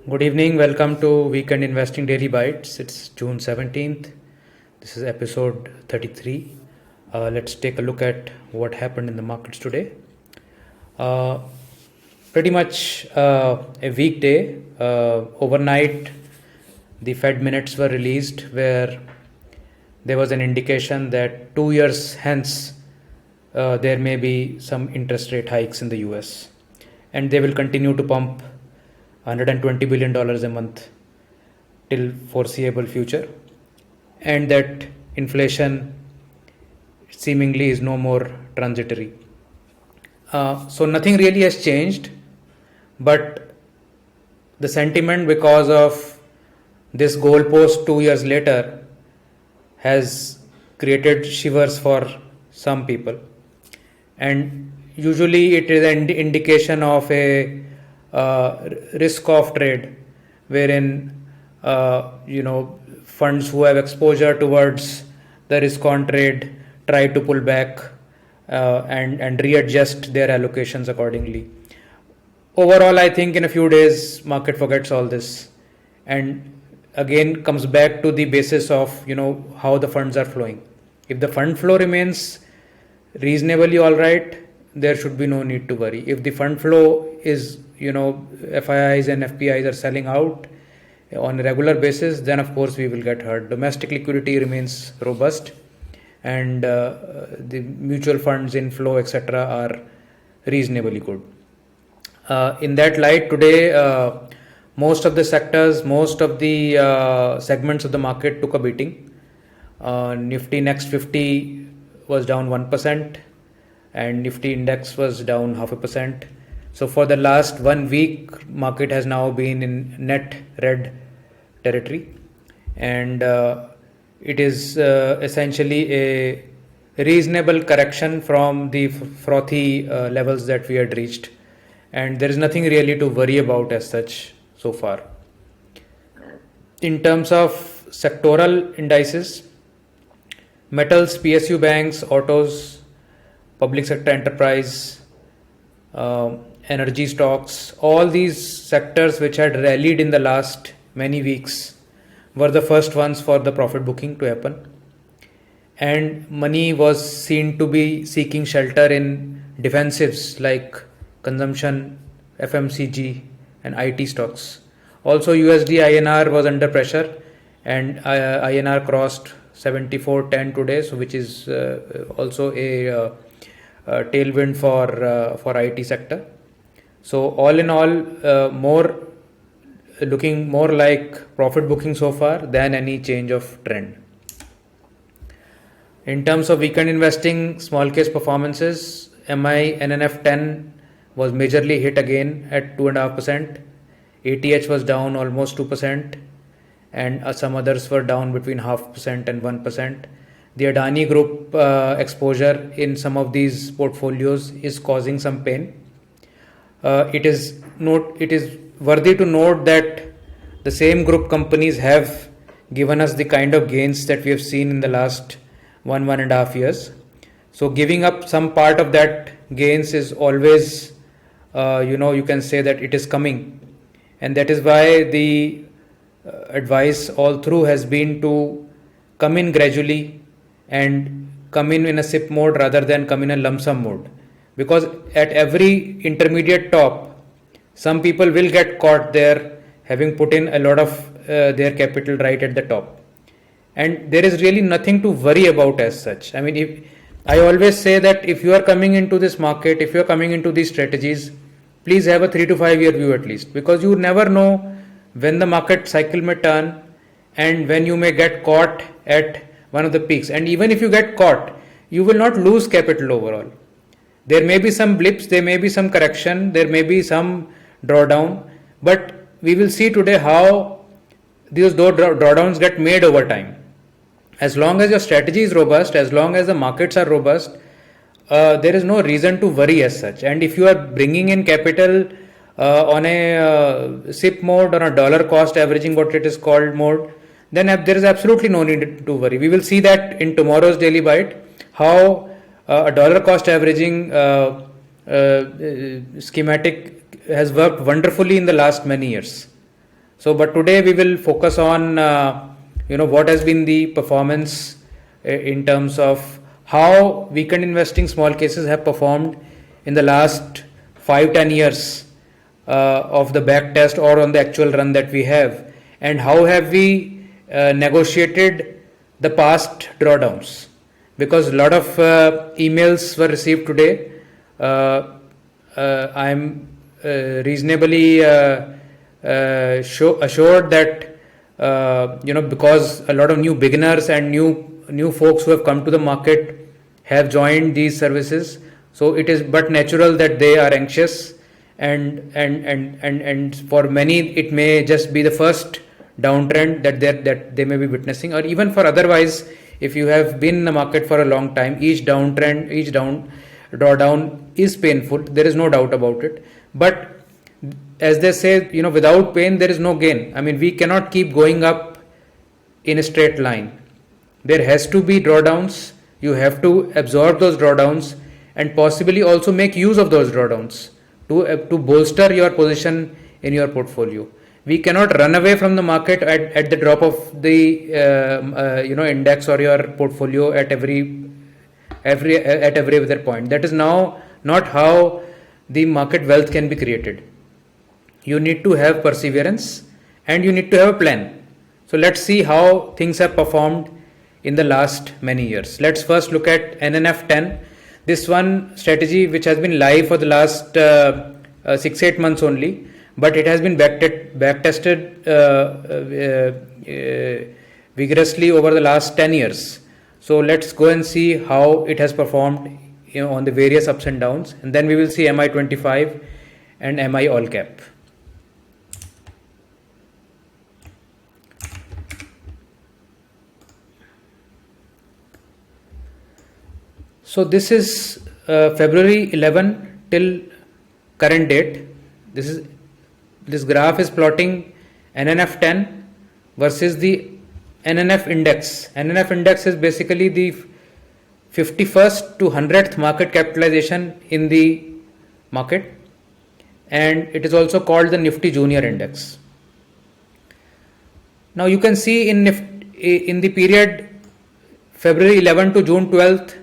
Good evening. Welcome to Weekend Investing Daily Bites. It's June 17th. This is episode 33. Let's take a look at what happened in the markets today. Uh, Pretty much a weekday. Overnight, the Fed minutes were released where there was an indication that 2 years hence there may be some interest rate hikes in the US, and they will continue to pump $120 billion a month till foreseeable future, and that inflation seemingly is no more transitory. So nothing really has changed, but the sentiment because of this goalpost 2 years later has created shivers for some people, and usually it is an indication of a risk off trade, wherein funds who have exposure towards the risk on trade try to pull back and readjust their allocations accordingly. Overall, I think in a few days market forgets all this and again comes back to the basis of how the funds are flowing. If the fund flow remains reasonably all right, there should be no need to worry. If the fund flow is FIIs and FPIs are selling out on a regular basis, then of course we will get hurt. Domestic liquidity remains robust, and the mutual funds inflow etc. are reasonably good. In that light, today most of the sectors, most of the segments of the market took a beating. Nifty Next 50 was down 1%, and Nifty Index was down 0.5%. So for the last 1 week, market has now been in net red territory, and it is essentially a reasonable correction from the frothy levels that we had reached, and there is nothing really to worry about as such so far. In terms of sectoral indices, metals, PSU banks, autos, public sector enterprise, energy stocks, all these sectors which had rallied in the last many weeks were the first ones for the profit booking to happen, and money was seen to be seeking shelter in defensives like consumption, FMCG and IT stocks. Also USD INR was under pressure, and INR crossed 74.10 today, so which is also a tailwind for IT sector. So all in all, looking more like profit booking so far than any change of trend. In terms of weekend investing, small case performances, MI NNF 10 was majorly hit again at 2.5%. ATH was down almost 2%, and some others were down between 0.5% and 1%. The Adani Group exposure in some of these portfolios is causing some pain. It is worthy to note that the same group companies have given us the kind of gains that we have seen in the last 1.5 years. So giving up some part of that gains is always, you can say that it is coming, and that is why the advice all through has been to come in gradually and come in a SIP mode rather than come in a lump sum mode, because at every intermediate top some people will get caught there having put in a lot of their capital right at the top, and there is really nothing to worry about as such. I mean, if I always say that if you are coming into this market, if you are coming into these strategies, please have a 3 to 5 year view at least, because you never know when the market cycle may turn and when you may get caught at one of the peaks. And even if you get caught, you will not lose capital overall. There may be some blips, there may be some correction, there may be some drawdown, but we will see today how these drawdowns get made over time. As long as your strategy is robust, as long as the markets are robust, there is no reason to worry as such. And if you are bringing in capital on a SIP mode or a dollar cost averaging, what it is called, mode, then there is absolutely no need to worry. We will see that in tomorrow's daily bite, how a dollar cost averaging schematic has worked wonderfully in the last many years. So, but today we will focus on what has been the performance in terms of how weekend investing small cases have performed in the last 5-10 years of the back test or on the actual run that we have, and how have we negotiated the past drawdowns, because a lot of emails were received today. I'm reasonably assured that because a lot of new beginners and new folks who have come to the market have joined these services, so it is but natural that they are anxious, and for many it may just be the first downtrend that they may be witnessing, or even for otherwise, if you have been in the market for a long time, each downtrend, each drawdown is painful, there is no doubt about it. But as they say, without pain there is no gain. I mean, we cannot keep going up in a straight line. There has to be drawdowns. You have to absorb those drawdowns and possibly also make use of those drawdowns to bolster your position in your portfolio. We cannot run away from the market at the drop of the index or your portfolio at every other point. That is now not how the market wealth can be created. You need to have perseverance and you need to have a plan. So let's see how things have performed in the last many years. Let's first look at NNF 10. This one strategy which has been live for the last 6-8 months only, but it has been back-tested vigorously over the last 10 years. So let's go and see how it has performed on the various ups and downs, and then we will see MI25 and MI all cap. So this is February 11 till current date. This graph is plotting NNF 10 versus the NNF index. NNF index is basically the 51st to 100th market capitalization in the market, and it is also called the Nifty Junior Index. Now you can see in the period February 11 to June 12th,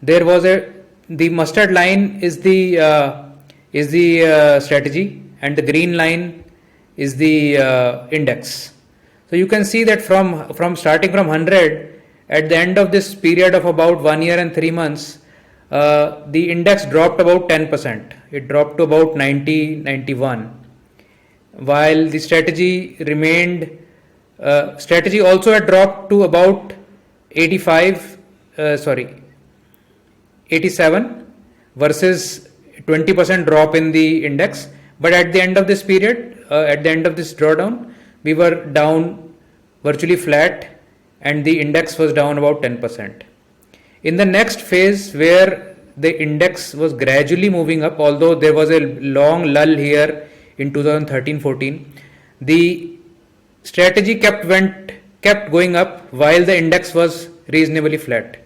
there was the mustard line is the strategy, and the green line is the index. So you can see that from starting from 100, at the end of this period of about 1 year and 3 months, the index dropped about 10%. It dropped to about 90, 91, while the strategy remained. Strategy also had dropped to about 87 versus 20% drop in the index. But at the end of this period, at the end of this drawdown, we were down virtually flat, and the index was down about 10%. In the next phase, where the index was gradually moving up, although there was a long lull here in 2013-14, the strategy kept going up while the index was reasonably flat.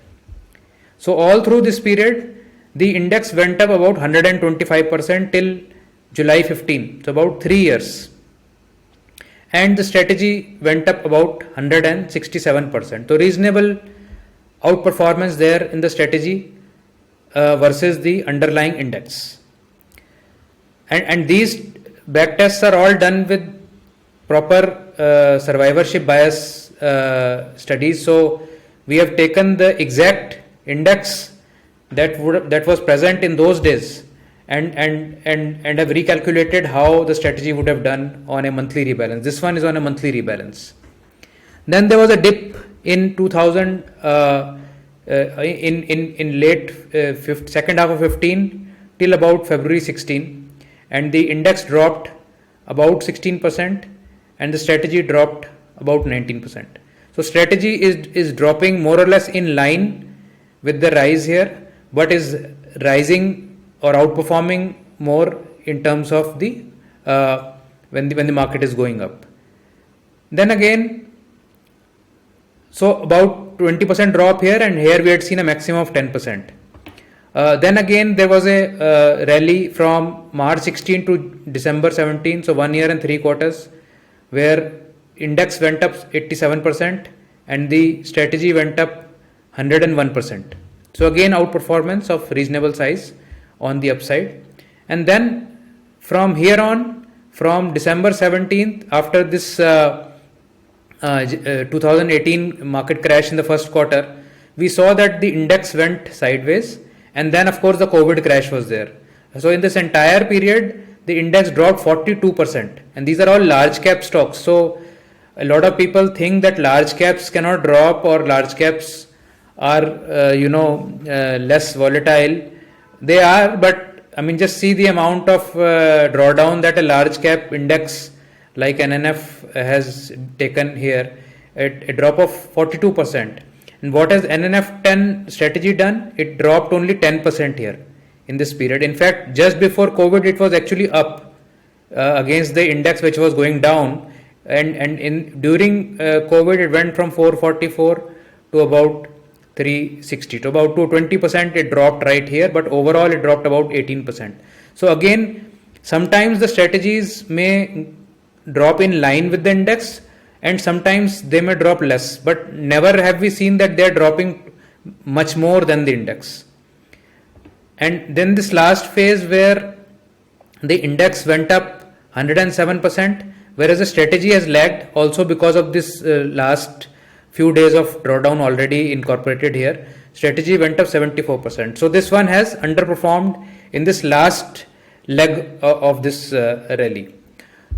So all through this period, the index went up about 125% till July 15, so about 3 years. And the strategy went up about 167%. So reasonable outperformance there in the strategy versus the underlying index. And these backtests are all done with proper survivorship bias studies. So we have taken the exact index that was present in those days and have recalculated how the strategy would have done on a monthly rebalance. This one is on a monthly rebalance. Then there was a dip in 2000 in late second half of 15 till about February 16, and the index dropped about 16% and the strategy dropped about 19%. So strategy is dropping more or less in line with the rise here, but is rising or outperforming more in terms of the when the market is going up. Then again, so about 20% drop here, and here we had seen a maximum of 10%. Then again there was a rally from March 16 to December 17, so 1 year and 3 quarters, where index went up 87% and the strategy went up 101%. So again, outperformance of reasonable size on the upside. And then from here on, from December 17th, after this 2018 market crash in the first quarter, we saw that the index went sideways, and then of course the COVID crash was there. So in this entire period, the index dropped 42%, and these are all large cap stocks. So a lot of people think that large caps cannot drop, or large caps are less volatile. They are, but I mean, just see the amount of drawdown that a large cap index like NNF has taken here, a drop of 42%. And what has NNF 10 strategy done? It dropped only 10% here in this period. In fact, just before COVID, it was actually up against the index, which was going down. And during COVID, it went from 444 to about 360, to about 20% it dropped right here, but overall it dropped about 18%. So again, sometimes the strategies may drop in line with the index, and sometimes they may drop less, but never have we seen that they're dropping much more than the index. And then this last phase where the index went up 107%, whereas the strategy has lagged also because of this last few days of drawdown already incorporated here. Strategy went up 74%. So this one has underperformed in this last leg of this rally.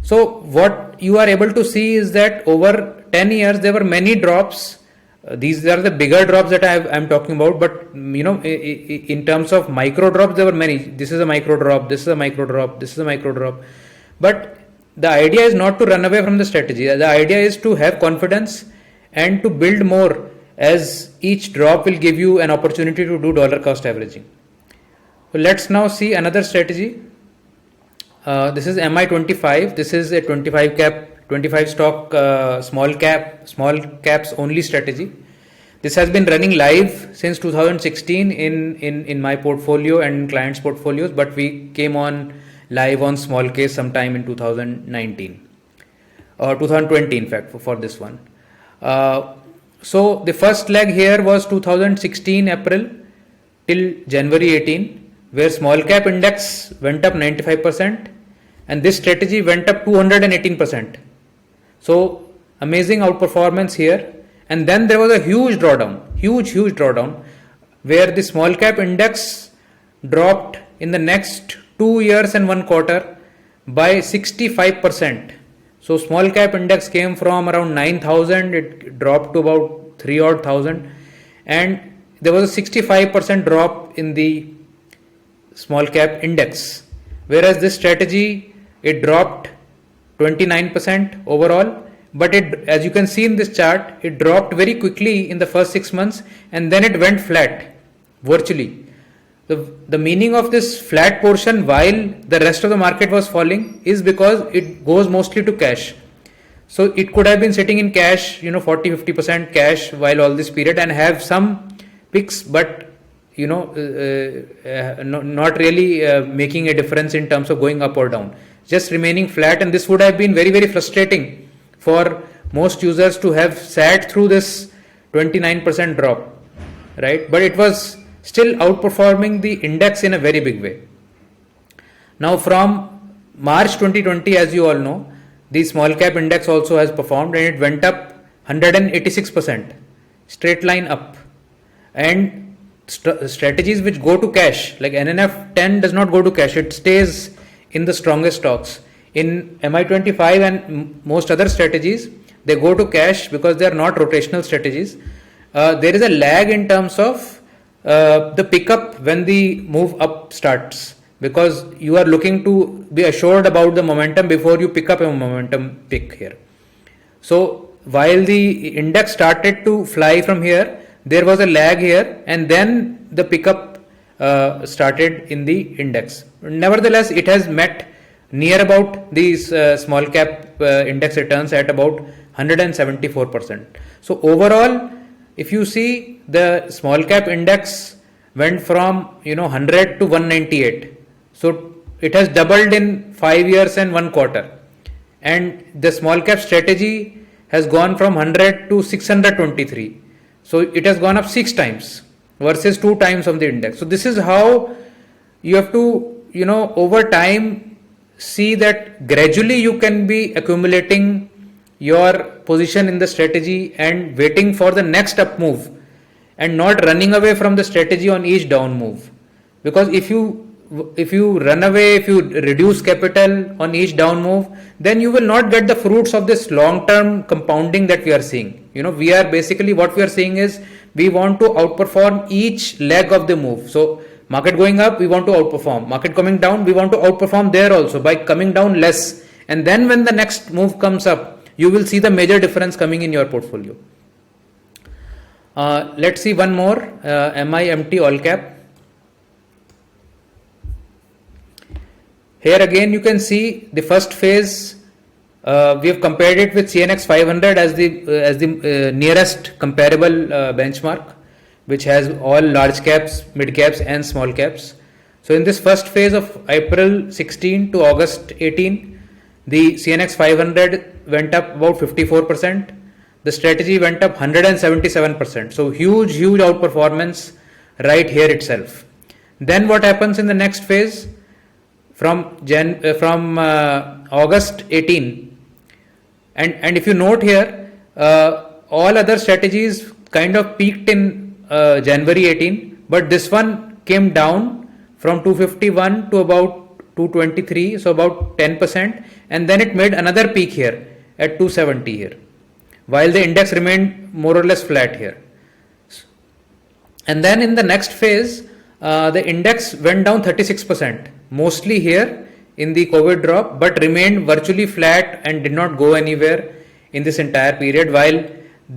So what you are able to see is that over 10 years there were many drops. These are the bigger drops that I'm talking about, but in terms of micro drops, there were many. This is a micro drop, this is a micro drop, this is a micro drop. But the idea is not to run away from the strategy. The idea is to have confidence and to build more, as each drop will give you an opportunity to do dollar cost averaging. So let's now see another strategy. This is MI25. This is a 25 stock small caps only strategy. This has been running live since 2016 in my portfolio and in clients' portfolios, but we came on live on small case sometime in 2019 or 2020, in fact, for this one. So the first leg here was 2016 April till January 18, where small cap index went up 95% and this strategy went up 218%. So amazing outperformance here. And then there was a huge drawdown, where the small cap index dropped in the next 2 years and 1 quarter by 65%. So small cap index came from around 9,000, it dropped to about 3,000, and there was a 65% drop in the small cap index. Whereas this strategy, it dropped 29% overall, but it, as you can see in this chart, it dropped very quickly in the first 6 months and then it went flat virtually. The meaning of this flat portion while the rest of the market was falling is because it goes mostly to cash. So it could have been sitting in cash, 40-50% cash while all this period and have some picks, but not really making a difference in terms of going up or down, just remaining flat. And this would have been very, very frustrating for most users to have sat through this 29% drop, right? But it was still outperforming the index in a very big way. Now from March 2020, as you all know, the small cap index also has performed and it went up 186%, straight line up. And strategies which go to cash, like NNF 10 does not go to cash, it stays in the strongest stocks. In MI25 and most other strategies, they go to cash because they are not rotational strategies. There is a lag in terms of the pickup when the move up starts, because you are looking to be assured about the momentum before you pick up a momentum pick here. So while the index started to fly from here, there was a lag here and then the pickup started in the index. Nevertheless, it has met near about these small cap index returns at about 174%. So overall, if you see, the small cap index went from 100 to 198. So it has doubled in 5 years and 1 quarter. and the small cap strategy has gone from 100 to 623. So it has gone up 6 times versus 2 times of the index. So this is how you have to, over time see that gradually you can be accumulating your position in the strategy and waiting for the next up move and not running away from the strategy on each down move. Because if you run away, if you reduce capital on each down move, then you will not get the fruits of this long term compounding that we are seeing. We are basically, what we are saying is, we want to outperform each leg of the move. So market going up, we want to outperform. Market coming down, we want to outperform there also by coming down less. And then when the next move comes up, you will see the major difference coming in your portfolio. Let's see one more, MIMT all cap. Here again you can see the first phase. We have compared it with CNX 500 as the nearest comparable benchmark, which has all large caps, mid caps and small caps. So in this first phase of April 16 to August 18, the CNX 500 went up about 54%. The strategy went up 177%. So huge outperformance right here itself. Then what happens in the next phase? From August 18, and if you note here, all other strategies kind of peaked in January 18, but this one came down from 251 to about 223, so about 10%, and then it made another peak here at 270 here, while the index remained more or less flat here. And then in the next phase, the index went down 36%, mostly here in the COVID drop, but remained virtually flat and did not go anywhere in this entire period, while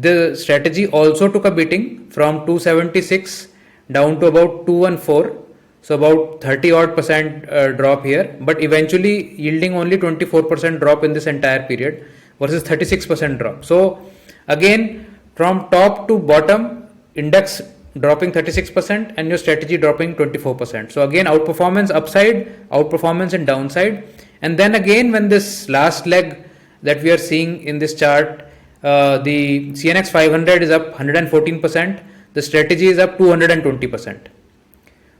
the strategy also took a beating from 276 down to about 214, so about 30 odd percent drop here, but eventually yielding only 24% drop in this entire period versus 36% drop. So again, from top to bottom, index dropping 36% and your strategy dropping 24%. So again, outperformance upside, outperformance and downside. And then again, when this last leg that we are seeing in this chart, the CNX 500 is up 114%, the strategy is up 220%.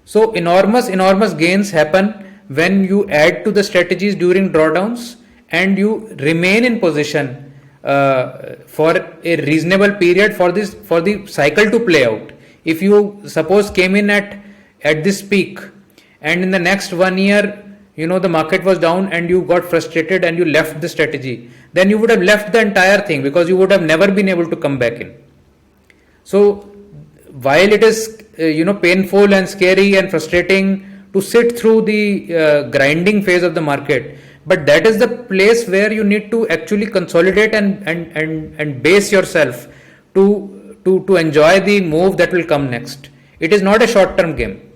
So enormous gains happen when you add to the strategies during drawdowns and you remain in position for a reasonable period for the cycle to play out. If you suppose came in at this peak and in the next 1 year, the market was down and you got frustrated and you left the strategy, then you would have left the entire thing because you would have never been able to come back in. So while it is painful and scary and frustrating to sit through the grinding phase of the market, but that is the place where you need to actually consolidate and base yourself to enjoy the move that will come next. It is not a short term game.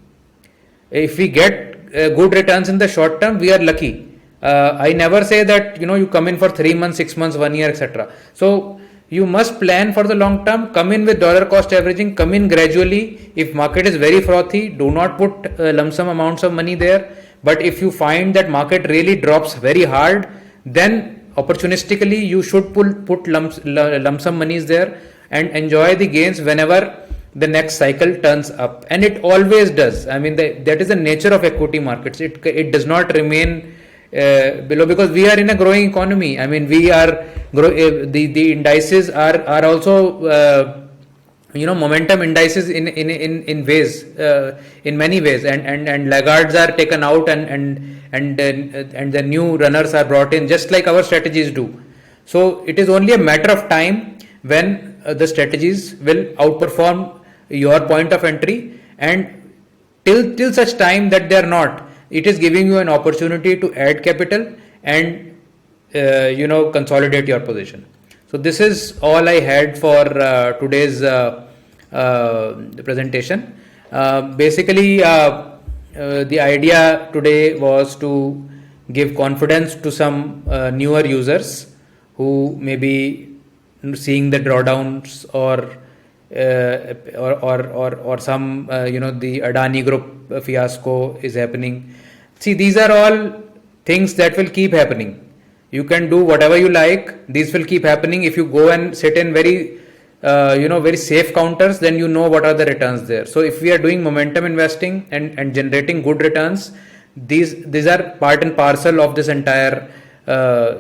If we get good returns in the short term, we are lucky. I never say that you come in for 3 months, 6 months, 1 year, etc. So you must plan for the long term. Come in with dollar cost averaging, come in gradually. If market is very frothy, do not put lump sum amounts of money there. But if you find that market really drops very hard, then opportunistically you should put lump sum monies there and enjoy the gains whenever the next cycle turns up. And it always does. I mean, that is the nature of equity markets. It does not remain below, because we are in a growing economy. I mean, we are the indices are also momentum indices in ways, in many ways, and laggards are taken out and the new runners are brought in, just like our strategies do. So it is only a matter of time when the strategies will outperform your point of entry, and till such time that they are not, it is giving you an opportunity to add capital and consolidate your position. So this is all I had for today's presentation. Basically, the idea today was to give confidence to some newer users who may be seeing the drawdowns or some the Adani Group fiasco is happening. See, these are all things that will keep happening. You can do whatever you like. These will keep happening. If you go and sit in very very safe counters, then you know what are the returns there. So if we are doing momentum investing and generating good returns, these are part and parcel of this entire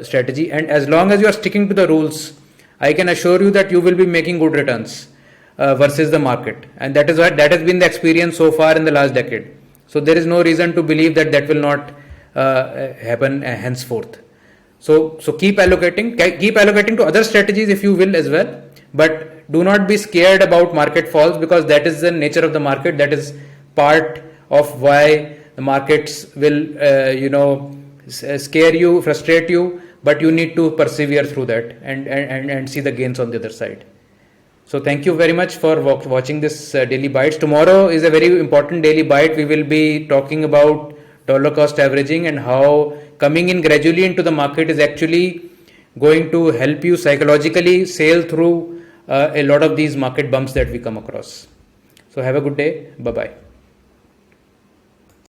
strategy. And as long as you are sticking to the rules, I can assure you that you will be making good returns versus the market. And that has been the experience so far in the last decade. So there is no reason to believe that will not happen henceforth. So keep allocating to other strategies if you will as well, but do not be scared about market falls, because that is the nature of the market. That is part of why the markets will scare you, frustrate you, but you need to persevere through that and see the gains on the other side. So thank you very much for watching this daily bites. Tomorrow is a very important daily bite. We will be talking about dollar cost averaging and how coming in gradually into the market is actually going to help you psychologically sail through a lot of these market bumps that we come across. So have a good day. Bye bye.